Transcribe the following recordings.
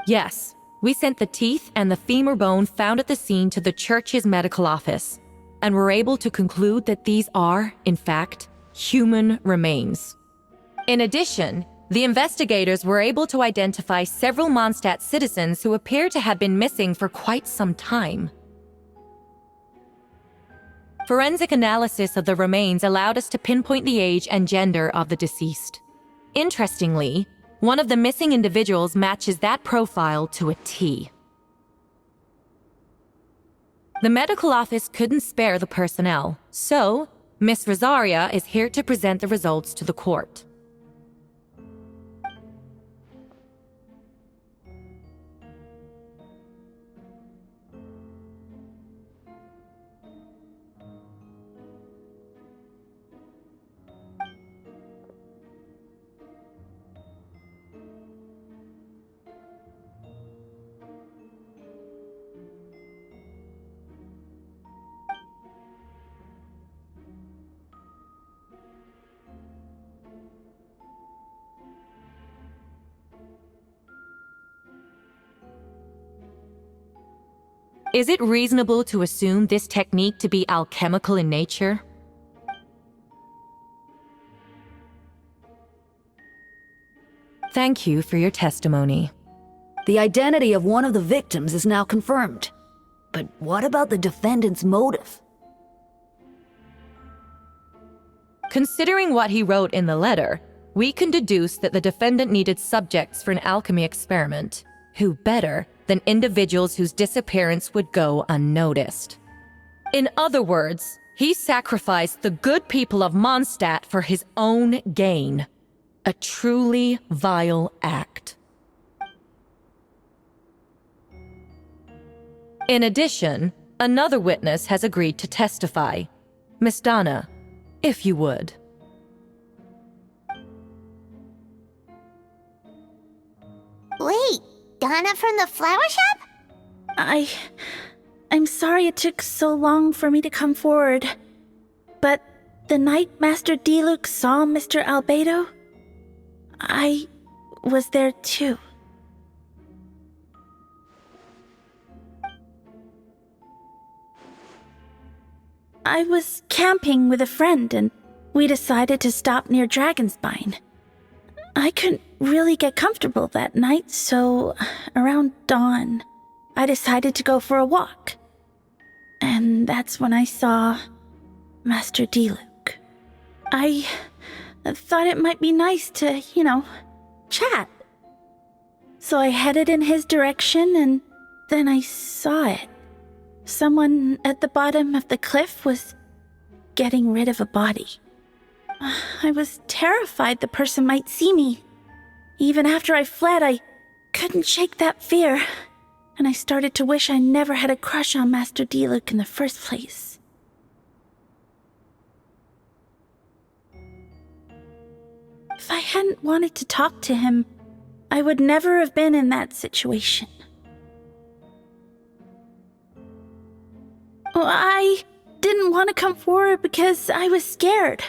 Yes, we sent the teeth and the femur bone found at the scene to the church's medical office, and were able to conclude that these are, in fact, human remains. In addition, the investigators were able to identify several Mondstadt citizens who appear to have been missing for quite some time. Forensic analysis of the remains allowed us to pinpoint the age and gender of the deceased. Interestingly, one of the missing individuals matches that profile to a T. The medical office couldn't spare the personnel, so Miss Rosaria is here to present the results to the court. Is it reasonable to assume this technique to be alchemical in nature? Thank you for your testimony. The identity of one of the victims is now confirmed. But what about the defendant's motive? Considering what he wrote in the letter, we can deduce that the defendant needed subjects for an alchemy experiment. Who better than individuals whose disappearance would go unnoticed? In other words, he sacrificed the good people of Mondstadt for his own gain. A truly vile act. In addition, another witness has agreed to testify. Miss Donna, if you would. Wait, Donna from the flower shop? I'm sorry it took so long for me to come forward. But the night Master Diluc saw Mr. Albedo, I was there too. I was camping with a friend and we decided to stop near Dragonspine. I couldn't really get comfortable that night, so around dawn, I decided to go for a walk. And that's when I saw Master Diluc. I thought it might be nice to, chat. So I headed in his direction and then I saw it. Someone at the bottom of the cliff was getting rid of a body. I was terrified the person might see me. Even after I fled, I couldn't shake that fear, and I started to wish I never had a crush on Master Diluc in the first place. If I hadn't wanted to talk to him, I would never have been in that situation. Well, I didn't want to come forward because I was scared.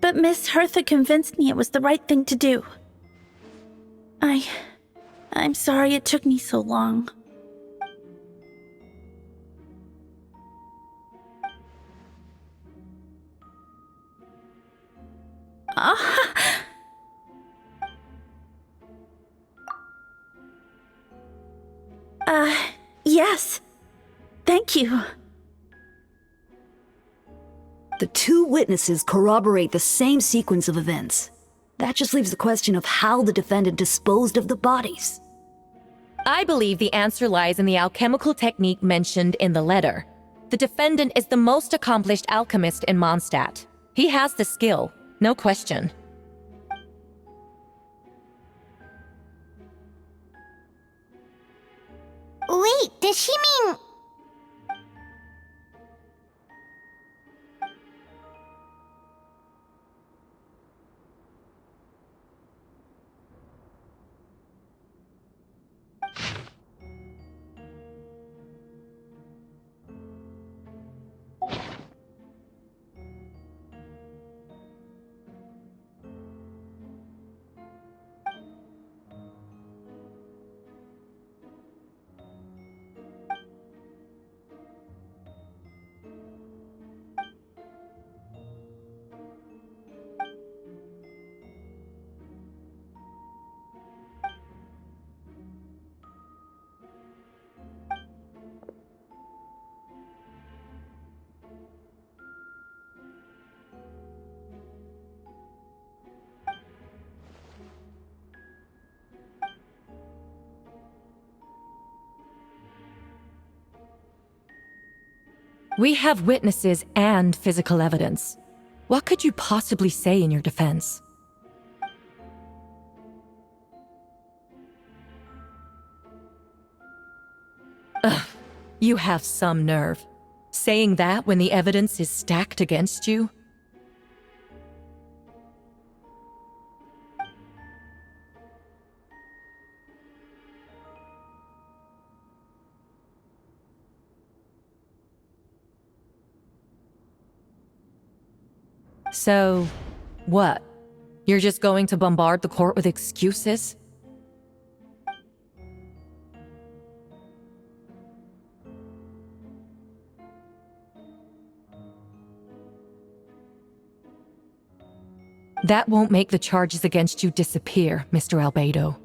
But Miss Hertha convinced me it was the right thing to do. I'm sorry it took me so long. Yes. Thank you. The two witnesses corroborate the same sequence of events. That just leaves the question of how the defendant disposed of the bodies. I believe the answer lies in the alchemical technique mentioned in the letter. The defendant is the most accomplished alchemist in Mondstadt. He has the skill, no question. Wait, does she mean... We have witnesses and physical evidence. What could you possibly say in your defense? Ugh, you have some nerve. Saying that when the evidence is stacked against you? So, what? You're just going to bombard the court with excuses? That won't make the charges against you disappear, Mr. Albedo.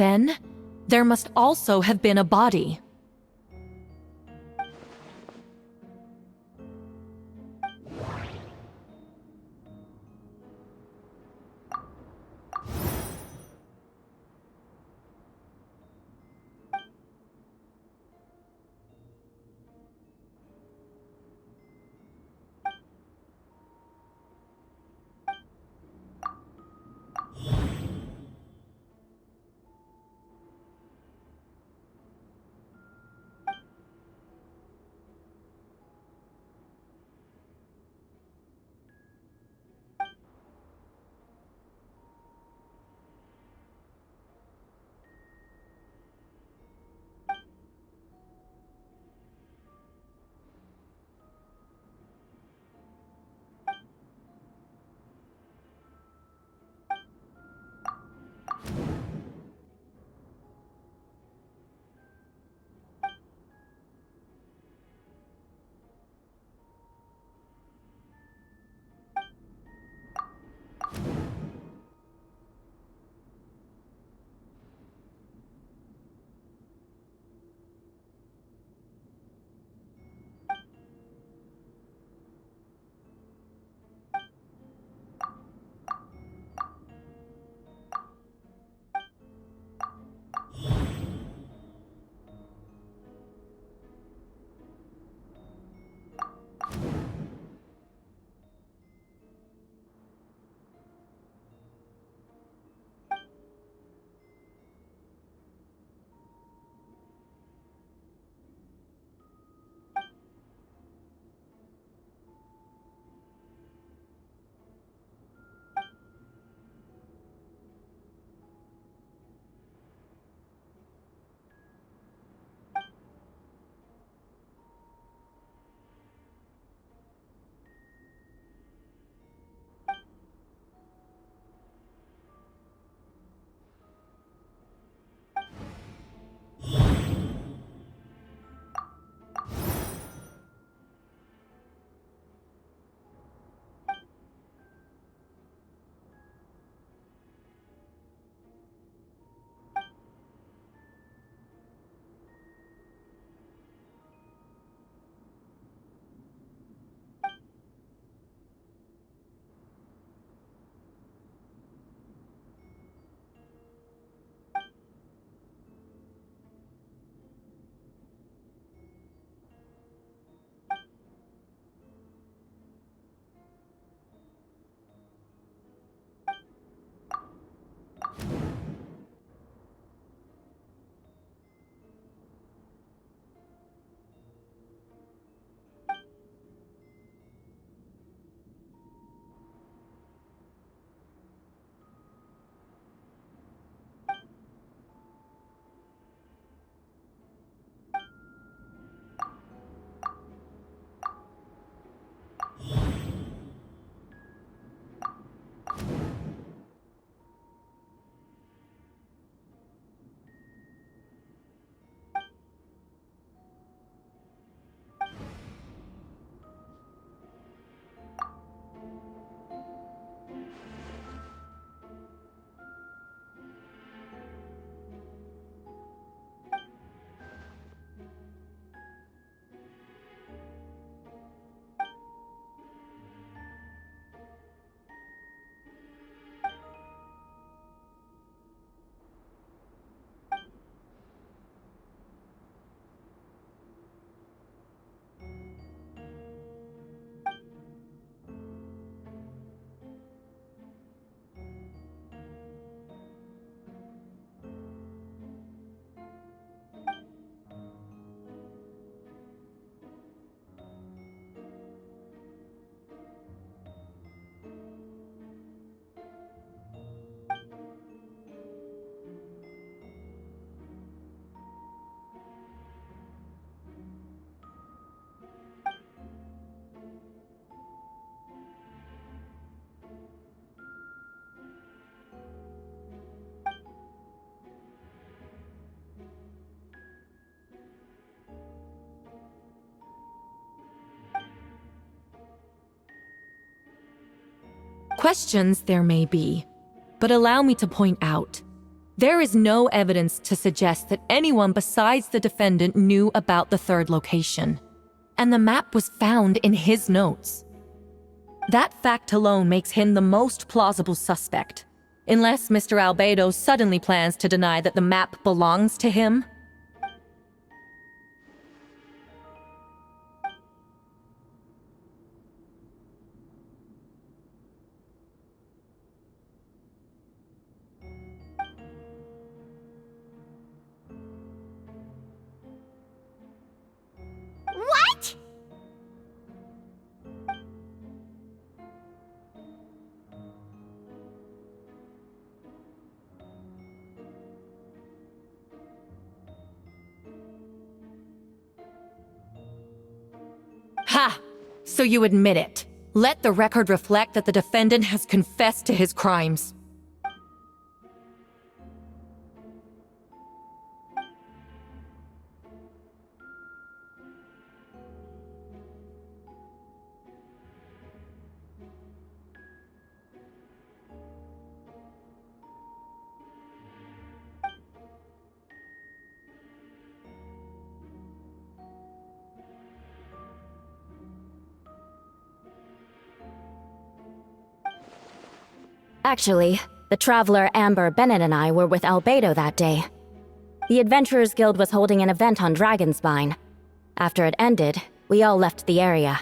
Then, there must also have been a body. Questions there may be, but allow me to point out, there is no evidence to suggest that anyone besides the defendant knew about the third location, and the map was found in his notes. That fact alone makes him the most plausible suspect, unless Mr. Albedo suddenly plans to deny that the map belongs to him. What? Ha! So you admit it. Let the record reflect that the defendant has confessed to his crimes. Actually, the traveler Amber Bennett and I were with Albedo that day. The Adventurers Guild was holding an event on Dragonspine. After it ended, we all left the area.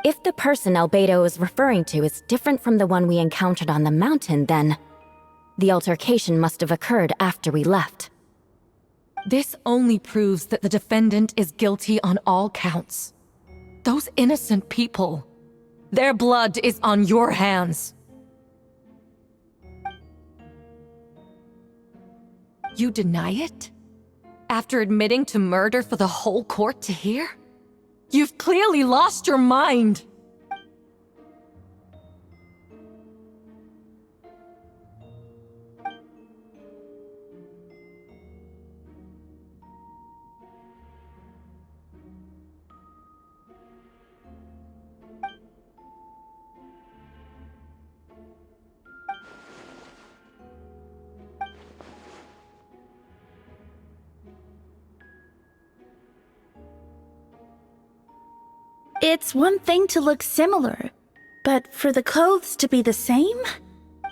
If the person Albedo is referring to is different from the one we encountered on the mountain, then the altercation must have occurred after we left. This only proves that the defendant is guilty on all counts. Those innocent people, their blood is on your hands. You deny it? After admitting to murder for the whole court to hear? You've clearly lost your mind! It's one thing to look similar, but for the clothes to be the same?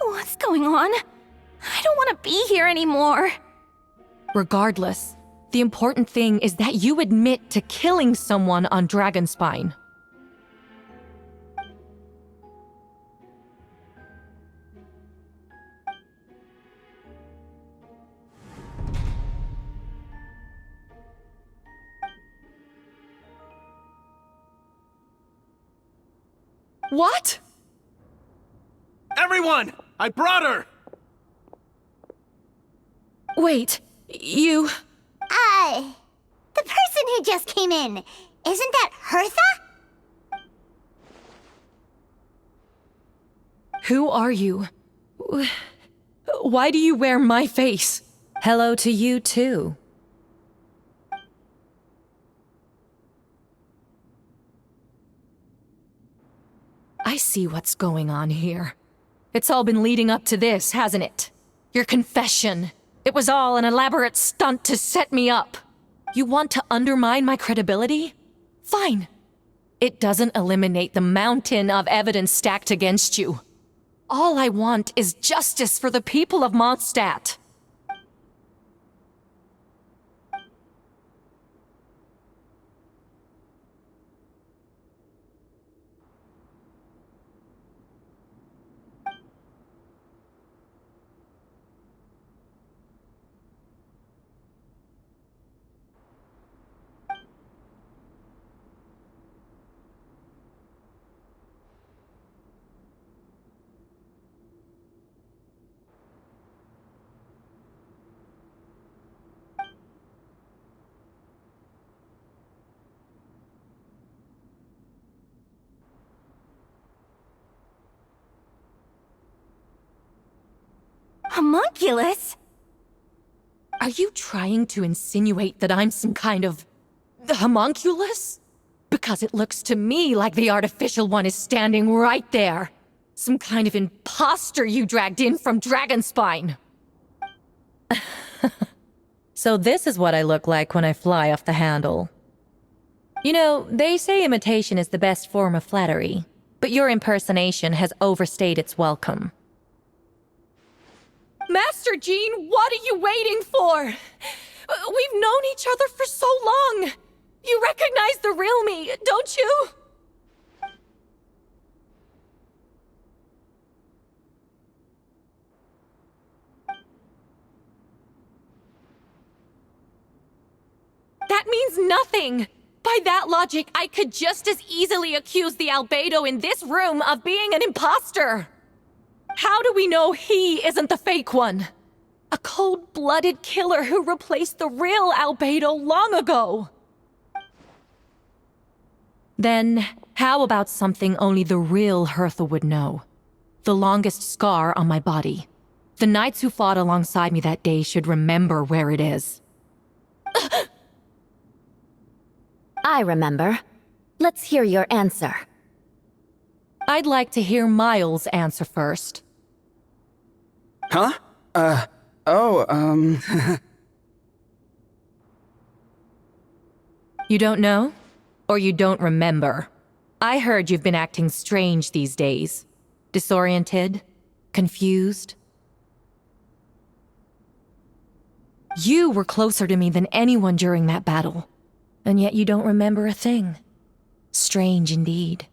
What's going on? I don't want to be here anymore. Regardless, the important thing is that you admit to killing someone on Dragonspine. What? Everyone! I brought her! Wait, you... The person who just came in, isn't that Hertha? Who are you? Why do you wear my face? Hello to you too. I see what's going on here. It's all been leading up to this, hasn't it? Your confession. It was all an elaborate stunt to set me up. You want to undermine my credibility? Fine. It doesn't eliminate the mountain of evidence stacked against you. All I want is justice for the people of Mondstadt. Homunculus? Are you trying to insinuate that I'm some kind of... homunculus? Because it looks to me like the artificial one is standing right there. Some kind of imposter you dragged in from Dragonspine. So this is what I look like when I fly off the handle. You know, they say imitation is the best form of flattery, but your impersonation has overstayed its welcome. Master Jean, what are you waiting for? We've known each other for so long. You recognize the real me, don't you? That means nothing! By that logic, I could just as easily accuse the albedo in this room of being an imposter! How do we know he isn't the fake one? A cold-blooded killer who replaced the real albedo long ago! Then, how about something only the real Hertha would know? The longest scar on my body. The knights who fought alongside me that day should remember where it is. I remember. Let's hear your answer. I'd like to hear Miles' answer first. Huh? You don't know? Or you don't remember? I heard you've been acting strange these days. Disoriented? Confused? You were closer to me than anyone during that battle. And yet you don't remember a thing. Strange indeed.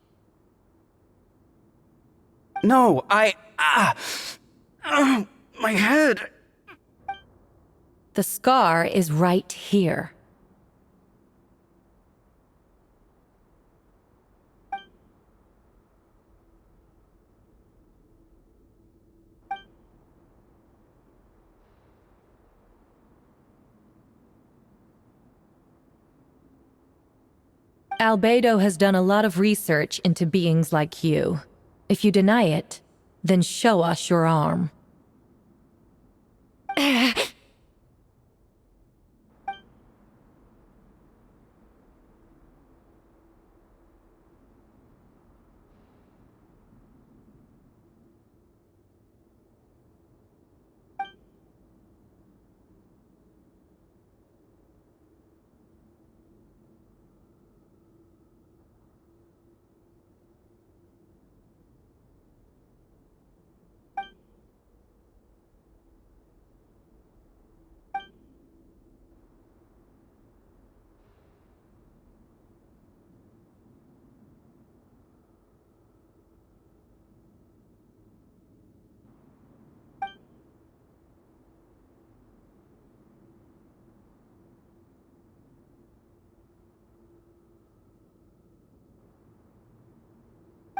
No, my head. The scar is right here. Albedo has done a lot of research into beings like you. If you deny it, then show us your arm.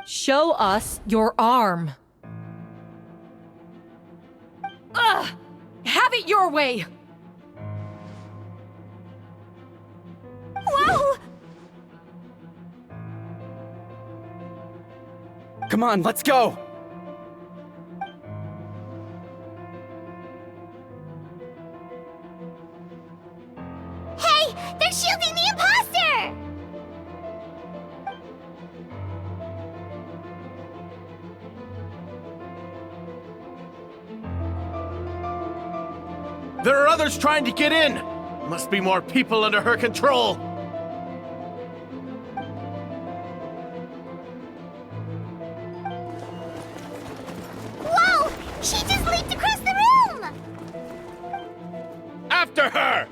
Show us your arm. Ugh! Have it your way! Whoa! Come on, let's go! Hey! They're shielding the imposter! There are others trying to get in! Must be more people under her control! Whoa! She just leaped across the room! After her!